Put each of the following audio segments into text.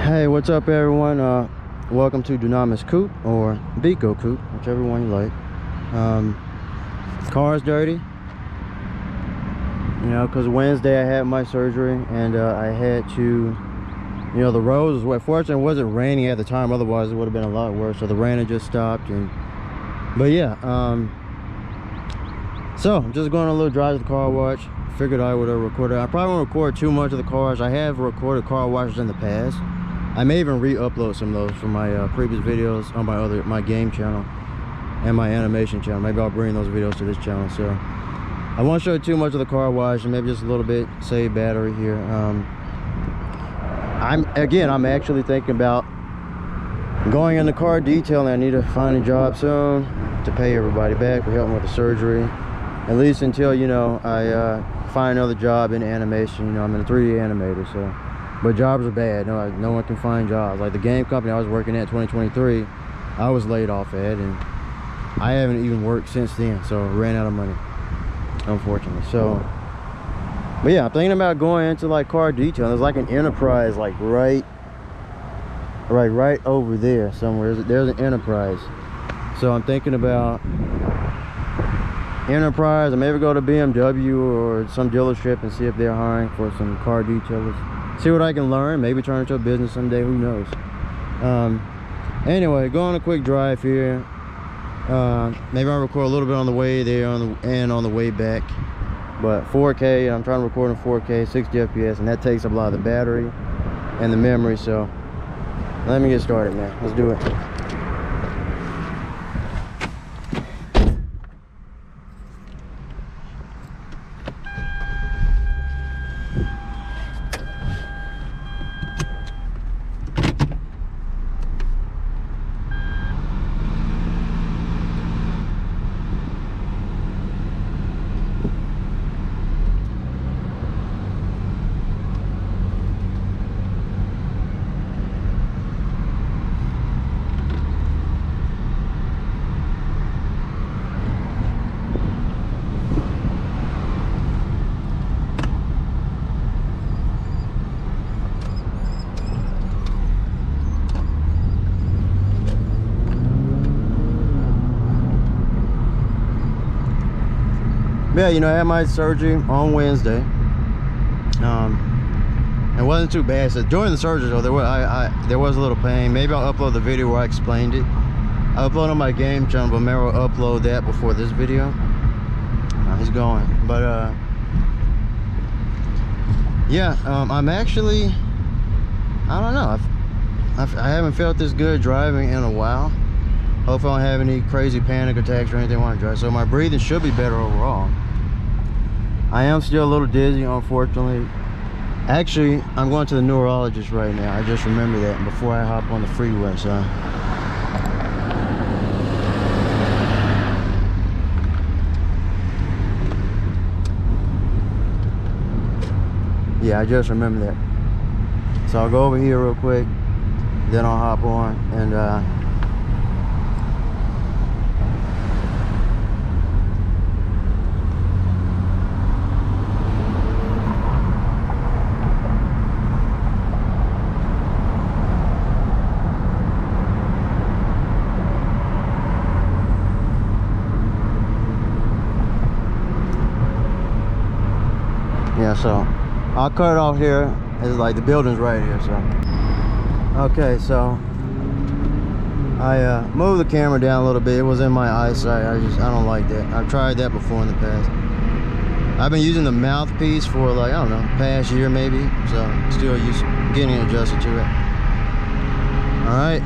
Hey, what's up everyone? Welcome to Dunamis Coupe or Vico Coupe, whichever one you like. Car's dirty, you know, because Wednesday I had my surgery and I had to, you know, the roads was wet. Fortunately it wasn't raining at the time, otherwise it would have been a lot worse. So the rain had just stopped, but yeah, so I'm just going on a little drive to the car wash. Figured I would record it. I probably won't record too much of the cars. I have recorded car washes in the past. I may even re-upload some of those from my previous videos on my game channel and my animation channel. Maybe I'll bring those videos to this channel. So I won't show too much of the car wash, and maybe just a little bit save battery here. I'm actually thinking about going into car detailing. I need to find a job soon to pay everybody back for helping with the surgery, at least until, you know, I find another job in animation. You know, I'm in a 3D animator, so. But jobs are bad. No one can find jobs. Like the game company I was working at 2023, I was laid off at, and I haven't even worked since then. So I ran out of money, unfortunately. So, but yeah, I'm thinking about going into like car detailing. There's like an Enterprise like right over there somewhere. There's an Enterprise. So I'm thinking about Enterprise, or maybe go to BMW or some dealership and see if they're hiring for some car detailers. See what I can learn, maybe turn into a business someday, who knows. Anyway, go on a quick drive here. Maybe I'll record a little bit on the way there and on the way back. But 4K, I'm trying to record in 4K, 60 FPS, and that takes up a lot of the battery and the memory. So let me get started, man. Let's do it. Yeah, you know, I had my surgery on Wednesday. It wasn't too bad. So during the surgery, though, there was a little pain. Maybe I'll upload the video where I explained it. I uploaded on my game channel, but maybe I'll upload that before this video. He's going, but yeah, I'm actually, I don't know. I haven't felt this good driving in a while. Hopefully I don't have any crazy panic attacks or anything when I drive. So my breathing should be better overall. I am still a little dizzy, unfortunately. Actually, I'm going to the neurologist right now. I just remember that before I hop on the freeway, so. Yeah, I just remember that. So I'll go over here real quick, then I'll hop on and yeah, so I'll cut it off here. It's like the building's right here, so. Okay, so I moved the camera down a little bit. It was in my eyesight. I don't like that. I've tried that before in the past. I've been using the mouthpiece for like, I don't know, past year maybe. So still getting adjusted to it. All right.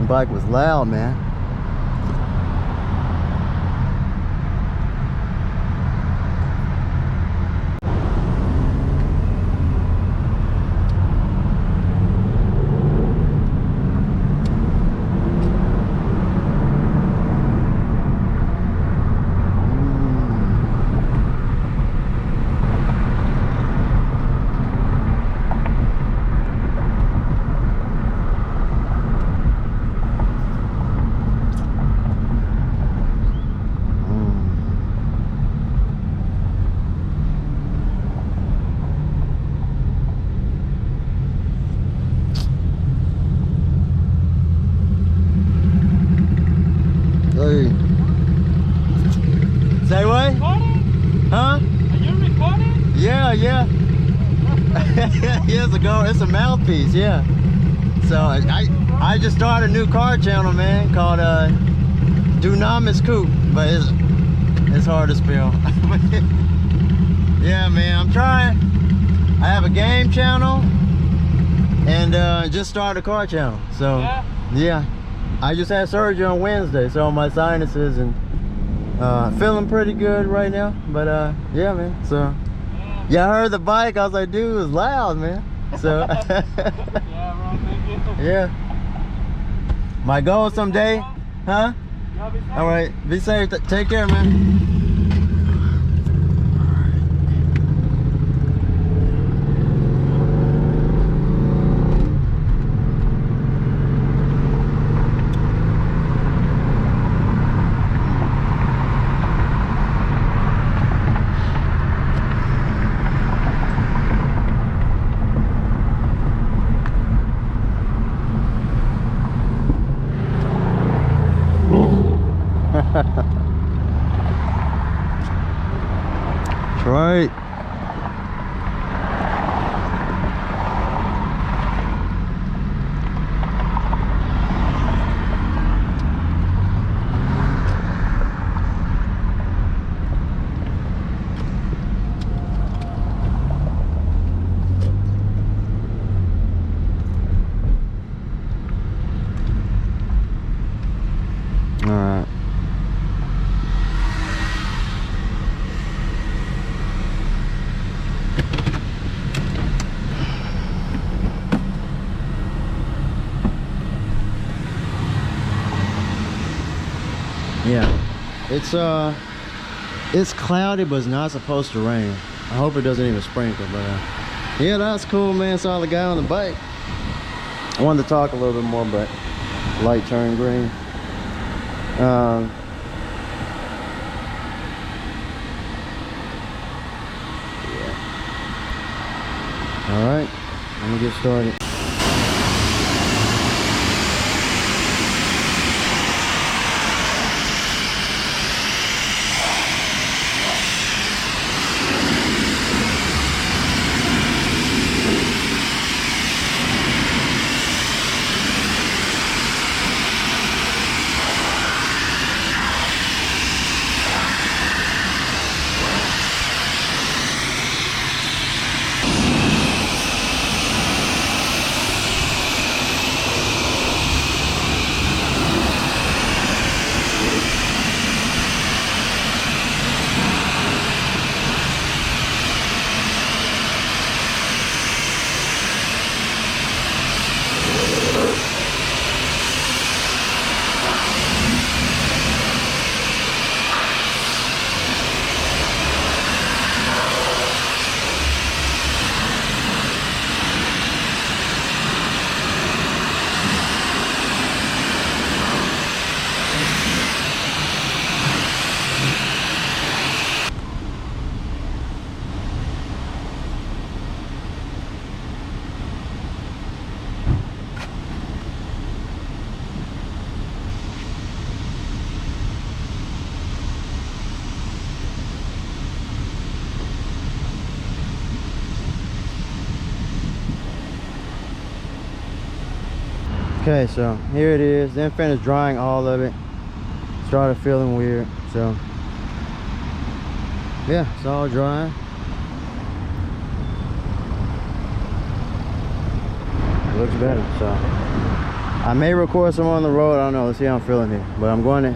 The bike was loud, man. Say what? Recording? Huh? Are you recording? Yeah, yeah. Yeah, it's a mouthpiece, yeah. So I just started a new car channel, man, called Dunamis Coupe, but it's hard to spell. Yeah, man, I'm trying. I have a game channel and just started a car channel. So yeah, I just had surgery on Wednesday, so my sinuses and feeling pretty good right now. But yeah, man. So yeah, I heard the bike. I was like, dude, it was loud, man. So Yeah, bro, thank you. yeah, my goal someday, huh? Y'all be safe. All right, be safe. Take care, man. That's right. All right. Yeah, it's cloudy, but it's not supposed to rain. I hope it doesn't even sprinkle, but yeah, that's cool, man. Saw the guy on the bike. I wanted to talk a little bit more, but light turned green. Yeah. All right, let me get started. Okay, so here it is. Then finished drying all of it. Started feeling weird, so yeah, it's all dry. It looks better, so I may record some on the road. I don't know. Let's see how I'm feeling here. But I'm going to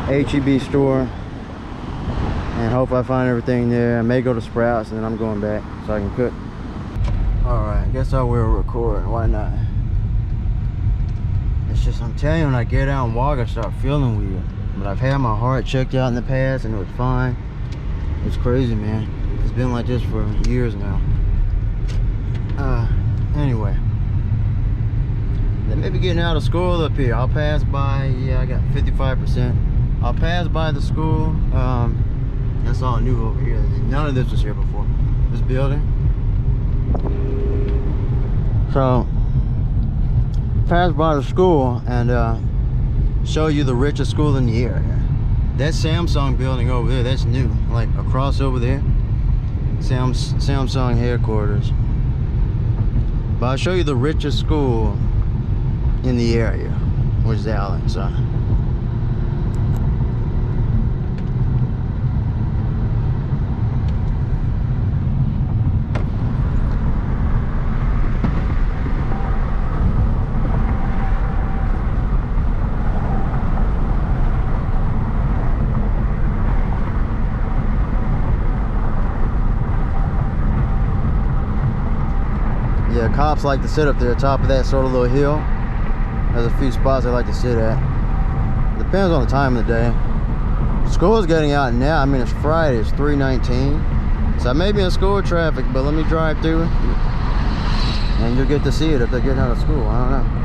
HEB store and hope I find everything there. I may go to Sprouts and then I'm going back so I can cook. Alright, I guess I will record. Why not? It's just, I'm telling you, when I get out and walk, I start feeling weird. But I've had my heart checked out in the past and it was fine. It's crazy, man. It's been like this for years now. Anyway. They may be getting out of school up here. I'll pass by, yeah, I got 55%. I'll pass by the school. That's all new over here. None of this was here before. This building. So, pass by the school and show you the richest school in the area. That Samsung building over there, that's new. Like across over there, Samsung headquarters. But I'll show you the richest school in the area, which is Allen. So. Yeah, cops like to sit up there, top of that sort of little hill. There's a few spots they like to sit at. Depends on the time of the day. School is getting out now. I mean, it's Friday. It's 3:19. So I may be in school traffic, but let me drive through it, and you'll get to see it if they're getting out of school. I don't know.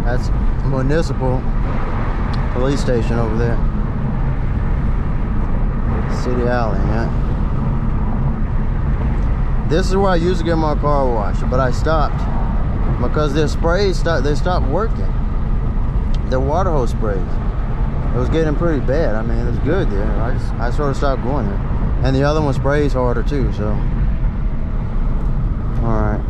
That's municipal police station over there. City Alley, yeah. This is where I used to get my car washed, but I stopped because their sprays stopped working. Their water hose sprays. It was getting pretty bad. I mean, it was good there. I sort of stopped going there. And the other one sprays harder too, so. All right.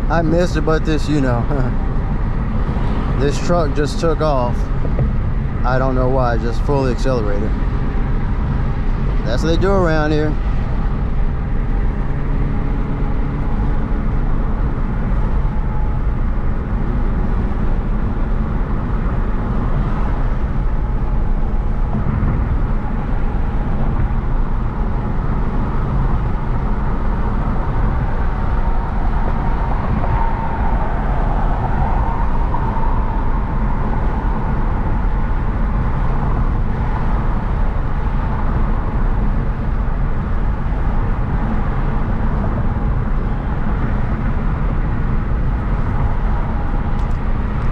I missed it, but this, you know, this truck just took off. I don't know why, just fully accelerated. That's what they do around here.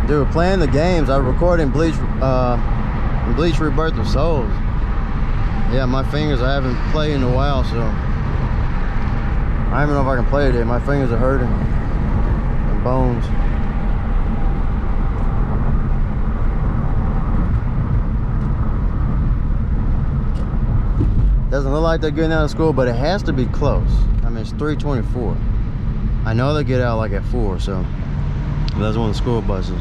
Dude, playing the games, I recorded in Bleach Rebirth of Souls. Yeah, my fingers, I haven't played in a while, so I don't even know if I can play it yet. My fingers are hurting. bones. Doesn't look like they're getting out of school, but it has to be close. I mean, it's 3:24. I know they get out like at 4, so that's one of the school buses.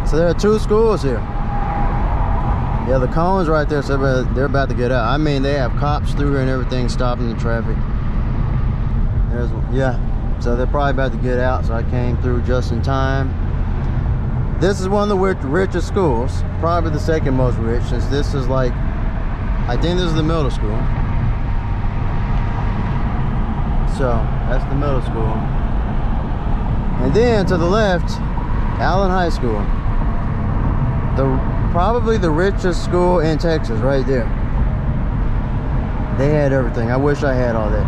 So there are 2 schools here. Yeah, the cone's right there, so they're about to get out. I mean, they have cops through here and everything stopping the traffic. There's one. Yeah, so they're probably about to get out, so I came through just in time. This is one of the richest schools, probably the second most rich, since this is like, I think this is the middle school. So that's the middle school. And then to the left, Allen High School. Probably the richest school in Texas, right there. They had everything. I wish I had all that.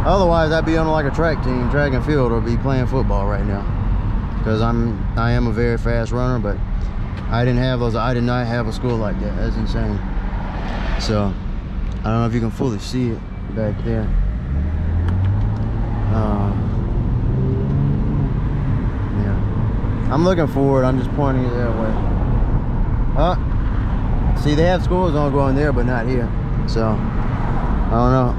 Otherwise, I'd be on like a track team, track and field, or be playing football right now. Because I am a very fast runner, but I didn't have those. I did not have a school like that. That's insane. So I don't know if you can fully see it back there. Yeah, I'm looking forward. I'm just pointing it that way. See, they have schools don't go in there, but not here. So I don't know.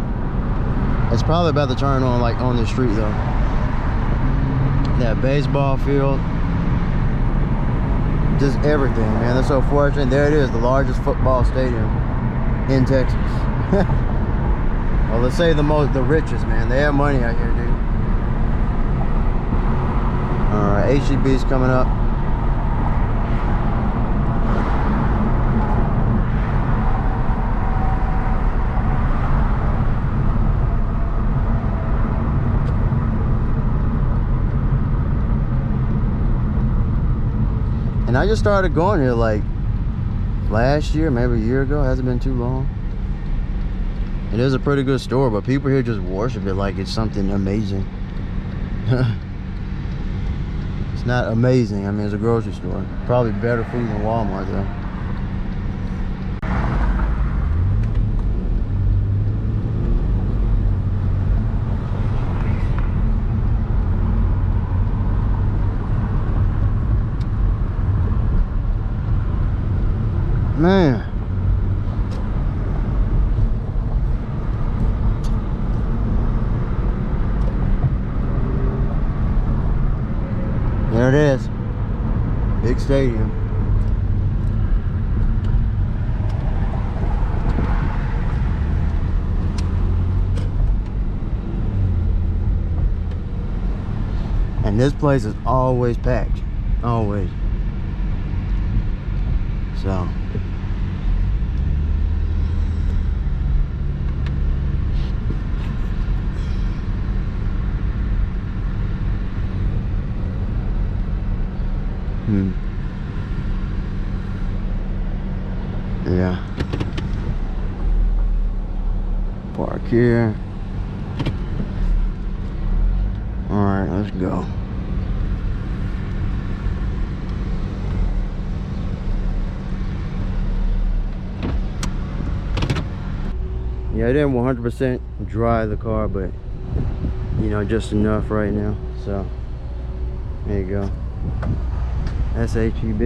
It's probably about to turn on like on the street though. That baseball field, just everything, man. They're so fortunate. There it is, the largest football stadium in Texas. Well, let's say the richest, man. They have money out here, dude. All right, HEB's coming up. And I just started going here like last year, maybe a year ago. It hasn't been too long. It is a pretty good store, but people here just worship it like it's something amazing. It's not amazing. I mean, it's a grocery store. Probably better food than Walmart though. Man, there it is, big stadium. And this place is always packed, always. So yeah, park here. All right, let's go. Yeah, I didn't 100% dry the car, but you know, just enough right now. So there you go. That's HEB.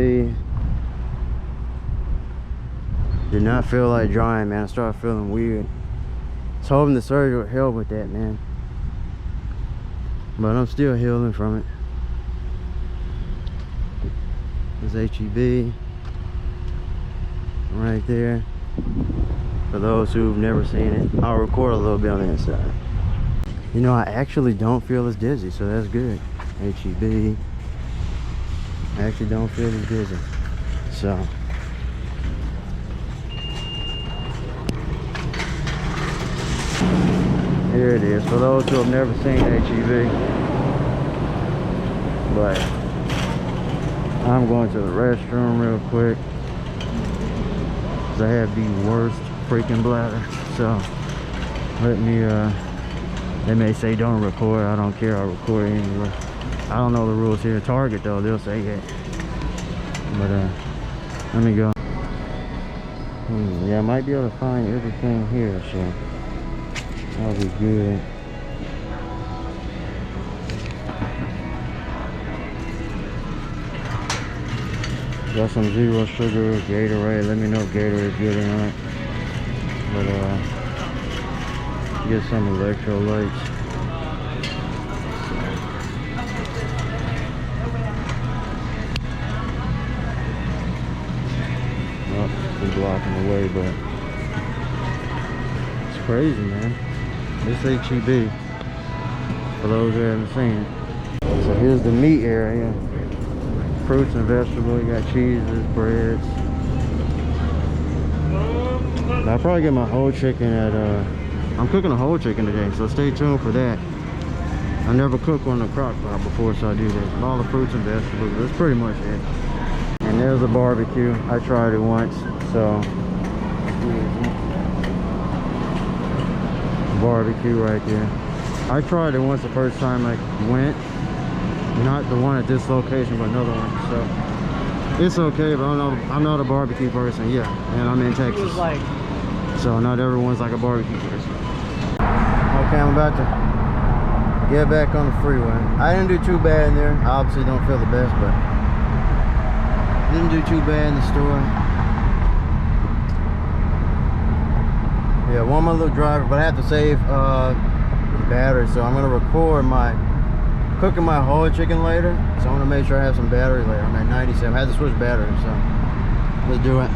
Did not feel like drying, man. I started feeling weird. I was hoping the surgery would help with that, man. But I'm still healing from it. There's HEB right there. For those who've never seen it, I'll record a little bit on the inside. You know, I actually don't feel as dizzy, so that's good. HEB. I actually don't feel as dizzy. So here it is, for those who have never seen HEB. But I'm going to the restroom real quick, 'cause I have the worst freaking bladder. So let me, they may say don't record. I don't care, I'll record anyway. I don't know the rules here. Target though, they'll say it. But let me go. Yeah, I might be able to find everything here, so that'll be good. Got some zero sugar Gatorade. Let me know if Gatorade is good or not. But get some electrolytes. Oh, it's blocking the way, but it's crazy, man. This HEB, for those who haven't seen it. So here's the meat area. Fruits and vegetables, you got cheeses, breads. I'll probably get my whole chicken at, I'm cooking a whole chicken today, so stay tuned for that. I never cooked one in a crock pot before, so I do this. And all the fruits and vegetables, that's pretty much it. And there's a barbecue. I tried it once, so. Barbecue right there. I tried it once the first time I went. Not the one at this location, but another one. So it's okay, but I'm not a barbecue person. Yeah, and I'm in Texas, so not everyone's like a barbecue person. Okay, I'm about to get back on the freeway. I didn't do too bad in there. I obviously don't feel the best, but didn't do too bad in the store. Yeah, one more little driver, but I have to save the battery, so I'm gonna record my cooking my whole chicken later, so I want to make sure I have some battery later. I'm at 97. I had to switch batteries, so let's do it.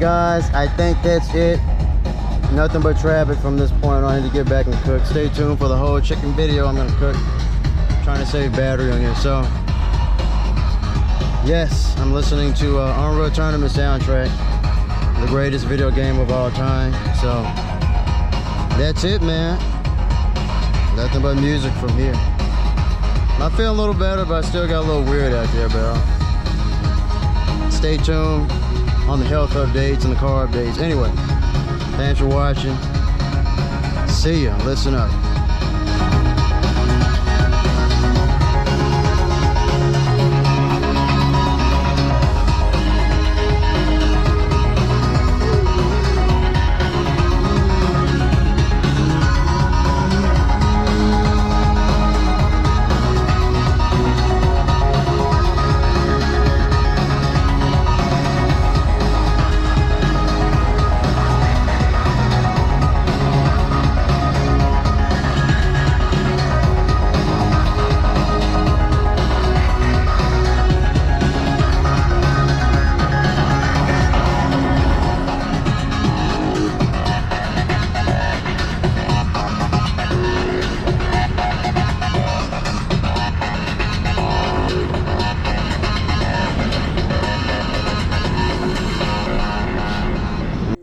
guys, I think that's it. Nothing but traffic from this point on. I need to get back and cook. Stay tuned for the whole chicken video I'm gonna cook. Trying to save battery on here. So yes, I'm listening to Unreal Tournament soundtrack, the greatest video game of all time. So that's it, man. Nothing but music from here. I'm feeling a little better, but I still got a little weird out there, bro. Stay tuned on the health updates and the car updates. Anyway, thanks for watching. See ya. Listen up.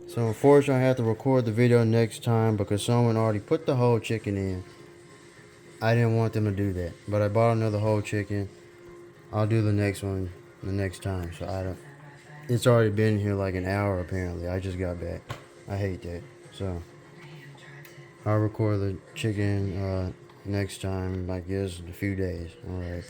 So unfortunately I have to record the video next time because someone already put the whole chicken in. I didn't want them to do that, but I bought another whole chicken. I'll do the next one the next time. So I don't, it's already been here like an hour apparently. I just got back. I hate that. So I'll record the chicken next time, I guess in a few days. Alright.